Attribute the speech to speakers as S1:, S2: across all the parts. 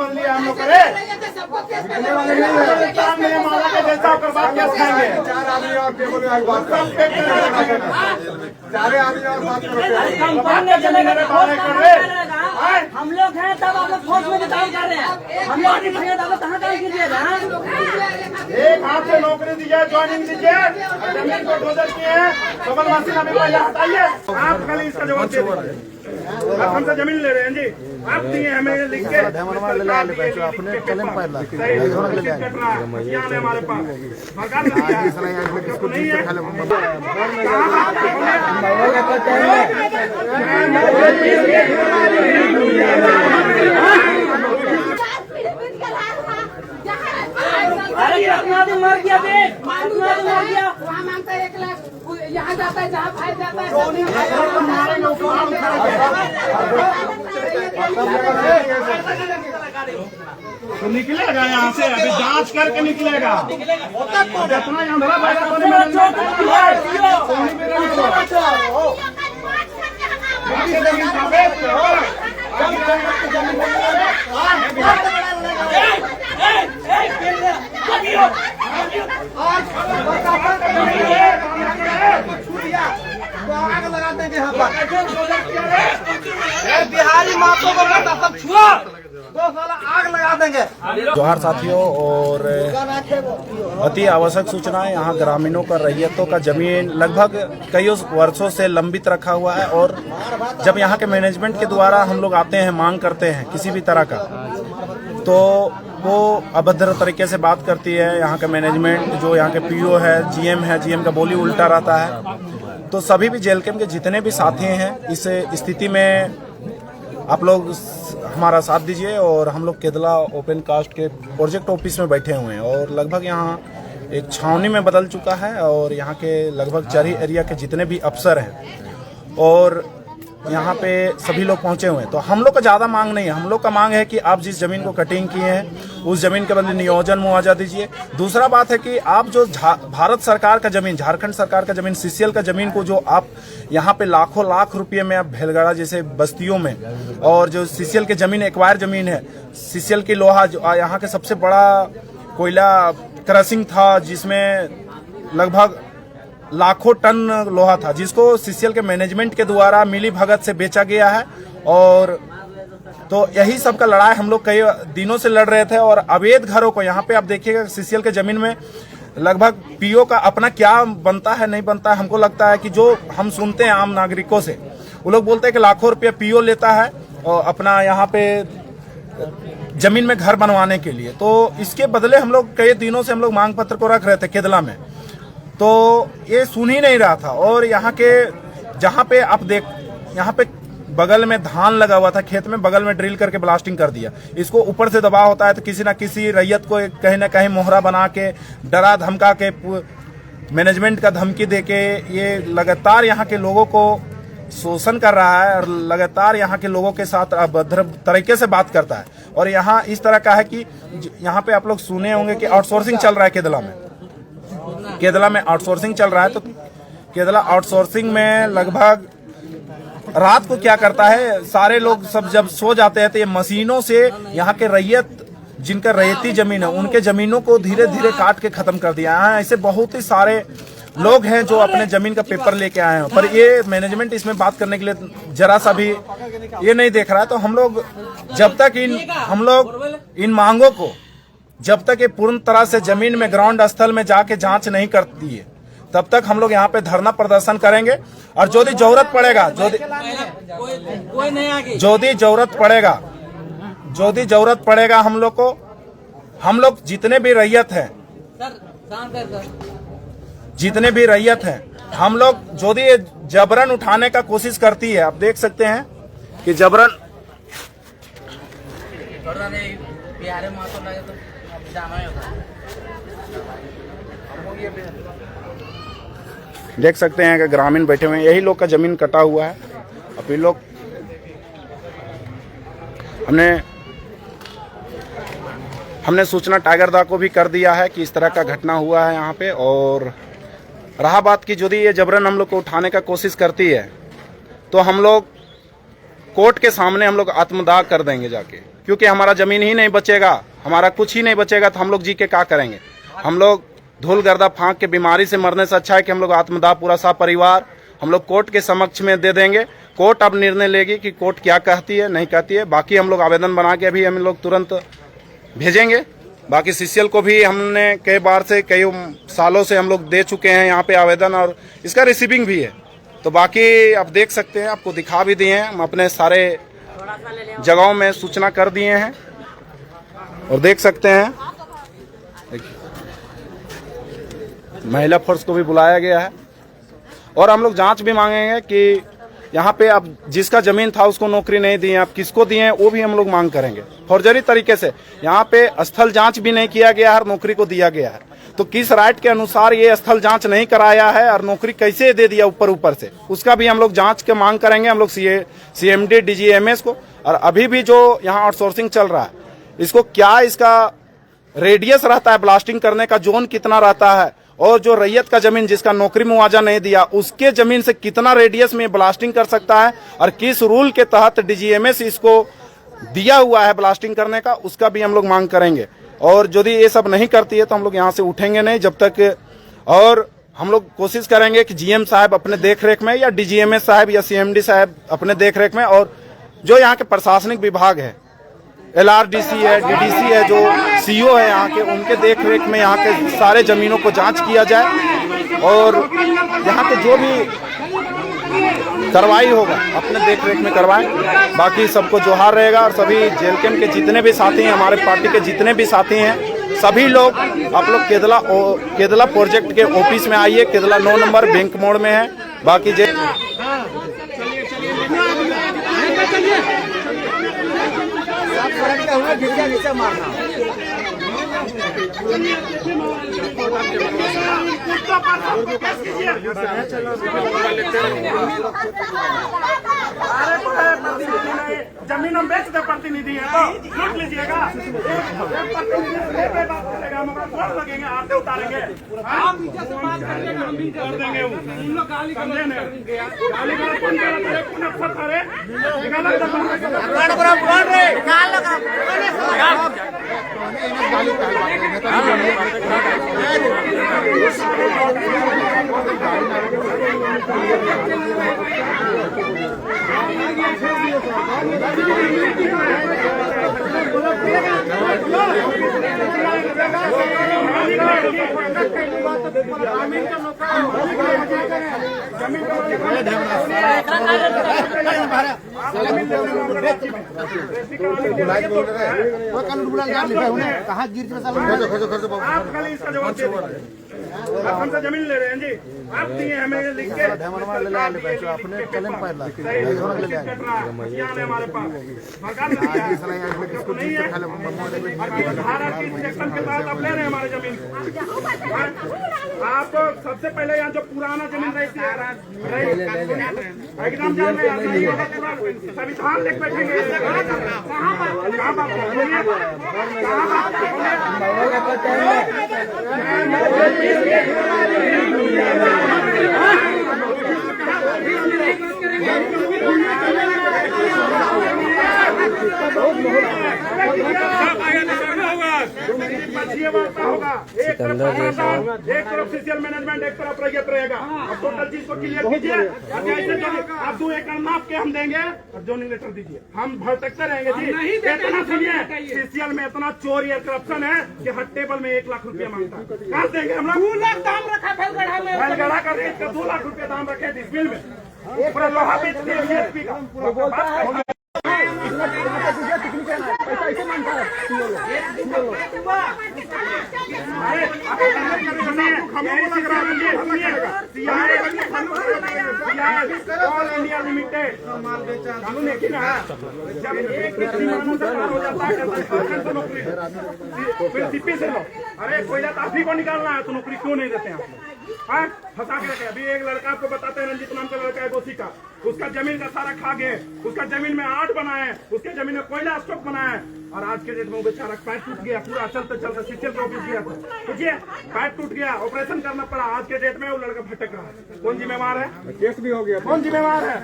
S1: समझ लिया हम लोग करे माला के जैसा कर बात क्या खाएंगे। 4 आदमी और टेबल में बात कर रहे
S2: हम लोग हैं तब आप लोग फौज में काम कर रहे हैं। हम लोग नहीं भैया तब कहाँ काम कीजिएगा।
S1: एक हाथ से नौकरी दीजिए, ज्वाइनिंग दीजिए, जमीन को डोजर किए हैं, डबल मशीन अभी पहले हटाइए। आप खाली इसका जवाब दे दीजिए। आप हमसे जमीन ले रहे हैं जी, आप दिए हमें लिख के अपने हमारे पास नहीं है।
S2: अरे कितना दिन मर गया बे, कितना दिन मर गया।
S3: वहाँ मांगता है 1 लाख, यहाँ जाता है जहाँ फाइल जाता है।
S1: तो निकलेगा यहाँ से, अभी जांच करके निकलेगा। जितना यहाँ धरा
S3: आग लगा देंगे यहाँ पर। बिहारी मातों को सब छुआ 2 साल आग लगा देंगे।
S4: जोहार साथियों, और अति आवश्यक सूचनाएं यहाँ ग्रामीणों का रैयतों का जमीन लगभग कई वर्षों से लंबित रखा हुआ है। और जब यहाँ के मैनेजमेंट के द्वारा हम लोग आते हैं, मांग करते हैं किसी भी तरह का, तो वो अभद्र तरीके से बात करती है। यहाँ का मैनेजमेंट, जो यहाँ के पीओ है, जीएम का बोली उल्टा रहता है। तो सभी भी जेल कैंप के जितने भी साथी हैं, इस स्थिति में आप लोग हमारा साथ दीजिए। और हम लोग केदला ओपन कास्ट के प्रोजेक्ट ऑफिस में बैठे हुए हैं और लगभग यहाँ एक छावनी में बदल चुका है। और यहाँ के लगभग चरी एरिया के जितने भी अफसर हैं और यहाँ पे सभी लोग पहुंचे हुए हैं। तो हम लोग का ज़्यादा मांग नहीं है, हम लोग का मांग है कि आप जिस जमीन को कटिंग किए हैं उस जमीन के बदले नियोजन मुआवजा दीजिए। दूसरा बात है कि आप जो भारत सरकार का जमीन, झारखंड सरकार का जमीन, सीसीएल का जमीन को जो आप यहाँ पे लाखों लाख रुपये में आप भेलगड़ा जैसे बस्तियों में, और जो सीसीएल की जमीन एक्वायर जमीन है, सीसीएल की लोहा जो यहाँ के सबसे बड़ा कोयला क्रशिंग था, जिसमें लगभग लाखों टन लोहा था, जिसको सीसीएल के मैनेजमेंट के द्वारा मिली भगत से बेचा गया है। और तो यही सब का लड़ाई हम लोग कई दिनों से लड़ रहे थे। और अवैध घरों को यहाँ पे आप देखिएगा, सीसीएल के जमीन में लगभग पीओ का अपना क्या बनता है नहीं बनता है। हमको लगता है कि जो हम सुनते हैं आम नागरिकों से, वो लोग बोलते हैं कि लाखों रुपये पीओ लेता है और अपना यहाँ पे जमीन में घर बनवाने के लिए। तो इसके बदले हम लोग कई दिनों से हम लोग मांग पत्र को रख रहे थे केदला में, तो ये सुन ही नहीं रहा था। और यहाँ के जहाँ पे आप यहाँ पे बगल में धान लगा हुआ था, खेत में बगल में ड्रिल करके ब्लास्टिंग कर दिया। इसको ऊपर से दबाव होता है तो किसी ना किसी रैयत को कहीं ना कहीं मोहरा बना के, डरा धमका के, मैनेजमेंट का धमकी देके ये लगातार यहाँ के लोगों को शोषण कर रहा है और लगातार यहाँ के लोगों के साथ अभद्र तरीके से बात करता है। और यहाँ इस तरह का है कि यहाँ पे आप लोग सुने होंगे कि आउटसोर्सिंग चल रहा है केदला में आउटसोर्सिंग चल रहा है। तो केदला आउटसोर्सिंग में लगभग रात को क्या करता है, सारे लोग सब जब सो जाते हैं तो ये मशीनों से यहाँ के रैयत, जिनका रैयती जमीन है, उनके जमीनों को धीरे धीरे काट के खत्म कर दिया है। ऐसे बहुत ही सारे लोग हैं जो अपने जमीन का पेपर लेके आए हैं, पर ये मैनेजमेंट इसमें बात करने के लिए जरा सा भी ये नहीं देख रहा है। तो हम लोग जब तक इन मांगों को, जब तक ये पूर्ण तरह से जमीन में ग्राउंड स्थल में जाके जांच नहीं करती है, तब तक हम लोग यहाँ पे धरना प्रदर्शन करेंगे। और जो भी जरूरत पड़ेगा, जो भी जरूरत पड़ेगा हम लोग जितने भी रैयत हैं, हम लोग जो भी जबरन उठाने का कोशिश करती है। आप देख सकते हैं कि जबरन देख सकते हैं कि ग्रामीण बैठे हुए हैं, यही लोग का जमीन कटा हुआ है। अब ये लोग हमने सूचना टाइगर दा को भी कर दिया है कि इस तरह का घटना हुआ है यहाँ पे। और रहा बात की यदि ये जबरन हम लोग को उठाने का कोशिश करती है तो हम लोग कोर्ट के सामने हम लोग आत्मदाह कर देंगे जाके, क्योंकि हमारा जमीन ही नहीं बचेगा, हमारा कुछ ही नहीं बचेगा तो हम लोग जी के क्या करेंगे। हम लोग धूल गर्दा फांक के बीमारी से मरने से अच्छा है कि हम लोग आत्मदाह पूरा सा परिवार हम लोग कोर्ट के समक्ष में दे देंगे। कोर्ट अब निर्णय लेगी कि कोर्ट क्या कहती है नहीं कहती है। बाकी हम लोग आवेदन बना के अभी हम लोग तुरंत भेजेंगे। बाकी सीसीएल को भी हमने कई बार से कई सालों से हम लोग दे चुके हैं यहाँ पे आवेदन, और इसका रिसीविंग भी है। तो बाकी आप देख सकते हैं, आपको दिखा भी दिए हैं, हम अपने सारे जगहों में सूचना कर दिए हैं और देख सकते हैं। महिला फोर्स को भी बुलाया गया है और हम लोग जांच भी मांगेंगे कि यहाँ पे अब जिसका जमीन था उसको नौकरी नहीं दी है, आप किसको दिए हैं वो भी हम लोग मांग करेंगे। फौर्जरी तरीके से यहाँ पे स्थल जांच भी नहीं किया गया है, नौकरी को दिया गया है। तो किस राइट के अनुसार ये स्थल जांच नहीं कराया है और नौकरी कैसे दे दिया ऊपर से, उसका भी हम लोग जांच के मांग करेंगे हम लोग CMD DGMS को। और अभी भी जो यहाँ आउटसोर्सिंग चल रहा है, इसको क्या इसका रेडियस रहता है ब्लास्टिंग करने का, जोन कितना रहता है, और जो रैयत का जमीन जिसका नौकरी मुआवजा नहीं दिया उसके जमीन से कितना रेडियस में ब्लास्टिंग कर सकता है, और किस रूल के तहत DGMS इसको दिया हुआ है ब्लास्टिंग करने का, उसका भी हम लोग मांग करेंगे। और यदि ये सब नहीं करती है तो हम लोग यहाँ से उठेंगे नहीं जब तक। और हम लोग कोशिश करेंगे कि GM साहब अपने देखरेख में, या DGMS साहब या CMD साहब अपने देखरेख में, और जो यहाँ के प्रशासनिक विभाग है, LRDC है, DDC है, जो CO है यहाँ के, उनके देखरेख में यहाँ के सारे जमीनों को जांच किया जाए और यहाँ के जो भी कार्रवाई होगा अपने देखरेख में करवाएं। बाकी सबको जोहार रहेगा और सभी जेलकेम के जितने भी साथी हैं, हमारे पार्टी के जितने भी साथी हैं, सभी लोग आप लोग केदला प्रोजेक्ट के ऑफिस में आइए। केदला 9 नंबर बैंक मोड़ में है। बाकी
S1: जमीन हम बेच दे, प्रतिनिधि है तो लूट लीजिएगा। लगेंगे, आते उतारेंगे, कर देंगे। आप खाली इसका जवाब दे दीजिए। आप हमसे जमीन ले रहे हैं जी, आप दिए हमें लिख के अपने हमारे पास सेक्शन के तहत आप ले रहे हैं हमारे जमीन। आप सबसे पहले यहाँ जो पुराना जमीन रही थी एकदम जान रहे हैं, संविधान लिख बैठेंगे। होगा एक तरफ सीसीएल मैनेजमेंट, एक तरफ रैयत रहेगा। अब टोटल चीज को क्लियर कीजिए। आप 2 एकड़ नाप के हम देंगे और जोनिंग लेटर दीजिए, हम भटकते रहेंगे जी। इतना सुनिए, सीसीएल में इतना चोरी और करप्शन है कि हर टेबल में 1 लाख रुपया मांगता है। कहाँ देंगे हम लोग? 2 लाख दाम रखा था गढ़ा का रेट का 2 लाख रुपया दाम रखे इस बिल में। पूरा लोहा बेच दिया DSP का। इंडिया लिमिटेड कानून एक ही ना है। जब एक हो जाता है तो नौकरी फिर CP से लो। अरे कोयला ताफी को निकालना है तो नौकरी क्यों नहीं देते हैं आप? फंसा के रखे। अभी एक लड़का आपको बताते हैं, रंजित नाम का लड़का है दोषी का, उसका जमीन का सारा खा गए, उसका जमीन में आठ बनाए, उसके जमीन में कोयला स्टॉक बनाया है, और आज के डेट में वो बेचारा पैर टूट गया, पूरा चलते चलते सीसीएल के ऑफिस गया था, सोचिए पैर टूट गया, ऑपरेशन करना पड़ा। आज के डेट में वो लड़का भटक रहा है। कौन जिम्मेवार है? केस भी हो गया, कौन जिम्मेवार है?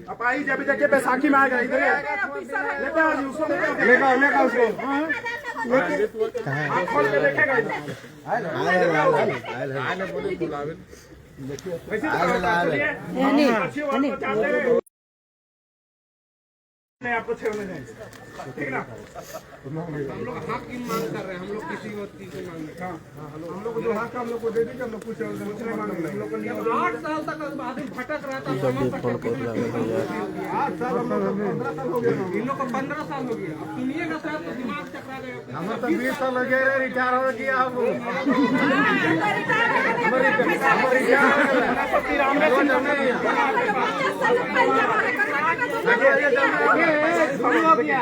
S1: अपाई जब देखिए बैसाखी में आएगा, इधर लेके आओ जी, उसको लेके आओ उसको, आप खोल के देखेगा नहीं, आपको छेड़ने जाएंगे, ठीक ना? हम लोग हक की मांग कर रहे हैं, हम लोग किसी चीज की मांग नहीं। हम लोग जो हक हम लोग को दे दी, हम लोग कुछ नहीं मांग रहे। हम लोग को 8 साल तक आदमी भटक रहा था, 8 साल, हम लोग 15 साल हो गया, इन लोग को 15 साल हो गया। अब सुनिएगा सर तो दिमाग चकरा जाएगा। हम तो 20 साल हो गए, रिटायर हो गया।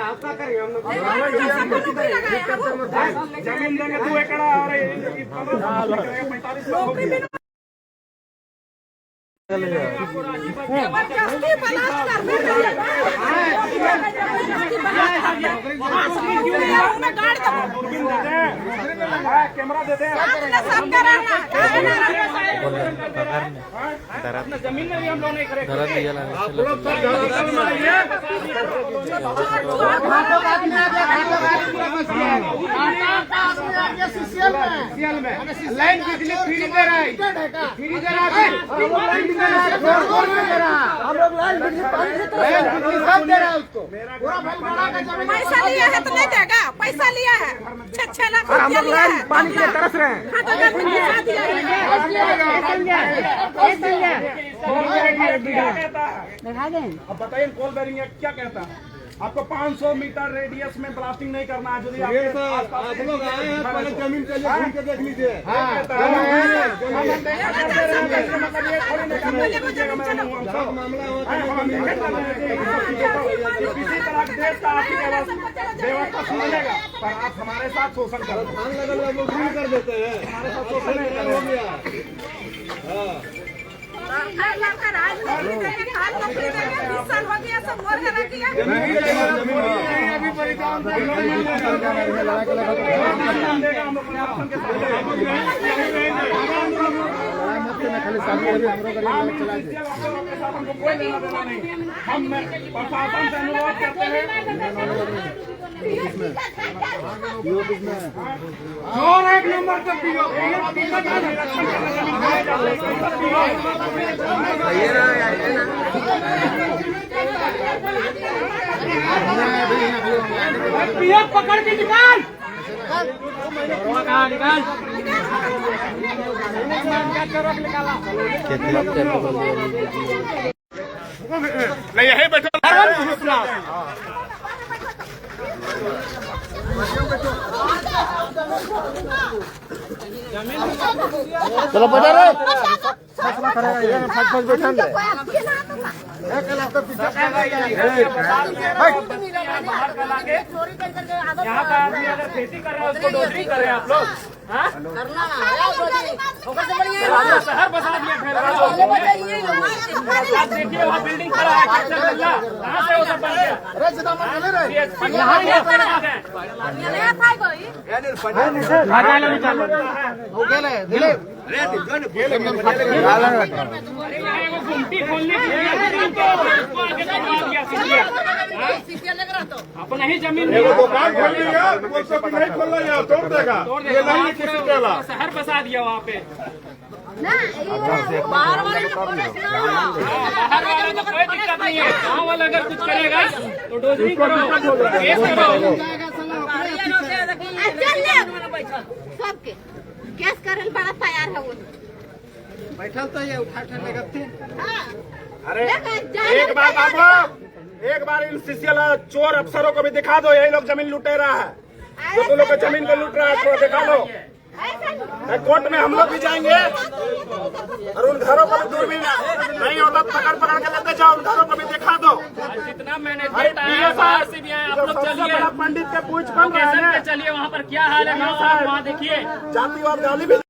S1: आपका करेंगे हम लोग, जमीन देंगे 2 एकड़ और 45 लोग कैमरा देते हैं, जमीन में भी हम लोग नहीं करेंगे। लाइन बिजली फ्री दे रहा है, फ्री दे रहा है, हम लोग लाइन बिजली सब दे रहा है उसको।
S5: पैसा लिया है तो नहीं देगा, पैसा लिया है 6 लाख रुपया लिया है,
S1: पानी के तरस रहे हैं। अब बताइए कॉल बेरिंग क्या कहता है? आपको 500 मीटर रेडियस में ब्लास्टिंग नहीं करना है। यदि आप लोग आए हैं, पहले जमीन के लिए घूम के देख लीजिए। किसी तरह के देश का आपकी व्यवस्था सुनेगा, पर आप हमारे साथ शोषण कर देते हैं, हमारे साथ शोषण हो गया। हम प्रशासन से अनुरोध करते हैं, और 1 नंबर तक पकड़ के निकाल, निकाल नहीं, यही बैठो। चलो बजा रहे यहाँ का आदमी अगर खेती कर रहा है उसको डोजरी कर रहे हैं आप लोग। शहर बसा दिया, देखिए वहाँ बिल्डिंग खड़ा है, कहाँ से वो सब बन गया? अपना ही जमीन दुकान खोल लिया, नहीं खोलना, यहाँ तोड़ देगा, शहर बसा दिया वहाँ पे। बाहर वाले को कोई दिक्कत नहीं है, गाँव वाला अगर कुछ करेगा तो डोजरी करो, केस करो।
S5: सबके केस करे बड़ा तैयार है वो,
S3: बैठल तो ये उठा लेते।
S1: अरे एक बात आप एक बार इन सीसीएल चोर अफसरों को भी दिखा दो, यही लोग जमीन लूटे रहा है, जो तुम लोग का जमीन को लूट रहा है, तो दिखा दो। कोर्ट में हम लोग भी जाएंगे और उन घरों को भी दूरबीन नहीं होता पकड़ पकड़ के लेते जाओ, उन घरों को भी दिखा दो।
S2: जितना मैनेजमेंट आया बाहर से भी आया, आप लोग चलिए
S1: पंडित के पूछ कम
S2: चलिए, वहाँ पर क्या हाल है वहाँ देखिए।
S1: जातिवाद गाली भी